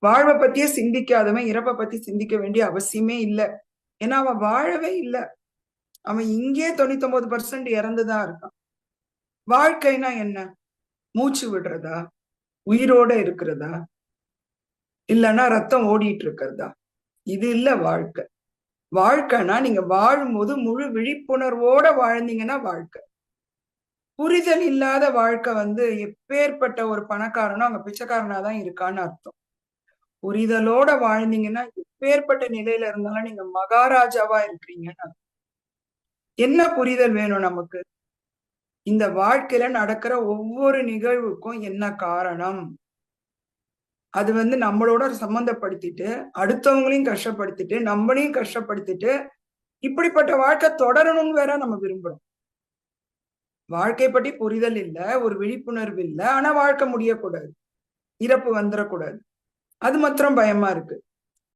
வாழ்வை பத்தியே சிந்திக்காதவன் இறப்பை பத்தி சிந்திக்க வேண்டிய அவசியமே இல்லை. ஏன்னா அவன் வாழவே இல்லை. அவன் இங்கே 99% இறந்துதான் இருக்கான். வாழ்க்கைனா என்ன? மூச்சு விடுறதா, உயிரோட இருக்கிறதா, இல்லைன்னா ரத்தம் ஓடிட்டு இருக்கிறதா? இது இல்ல வாழ்க்கை. வாழ்க்கைனா நீங்க வாழும்போது முழு விழிப்புணர்வோட வாழ்ந்தீங்கன்னா வாழ்க்கை. புரிதல் இல்லாத வாழ்க்கை எப்பேற்பட்ட ஒரு பணக்காரனும் அங்க பிச்சைக்காரனாதான் இருக்கான்னு அர்த்தம். புரிதலோட வாழ்ந்தீங்கன்னா எப்பேற்பட்ட நிலையில இருந்தாலும் நீங்க மகாராஜாவா இருக்கிறீங்கன்னு அர்த்தம். என்ன புரிதல் வேணும் நமக்கு? இந்த வாழ்க்கையில நடக்கிற ஒவ்வொரு நிகழ்வுக்கும் என்ன காரணம், அது நம்மளோட சம்பந்தப்படுத்திட்டு அடுத்தவங்களையும் கஷ்டப்படுத்திட்டு நம்மளையும் கஷ்டப்படுத்திட்டு இப்படிப்பட்ட வாழ்க்கை தொடரணும்னு வேற நம்ம விரும்புறோம். வாழ்க்கை பற்றி புரிதல் இல்ல, ஒரு விழிப்புணர்வு இல்ல, ஆனா வாழ்க்கை முடியக்கூடாது, இறப்பு வந்துடக்கூடாது. அது மாத்திரம் பயமா இருக்கு.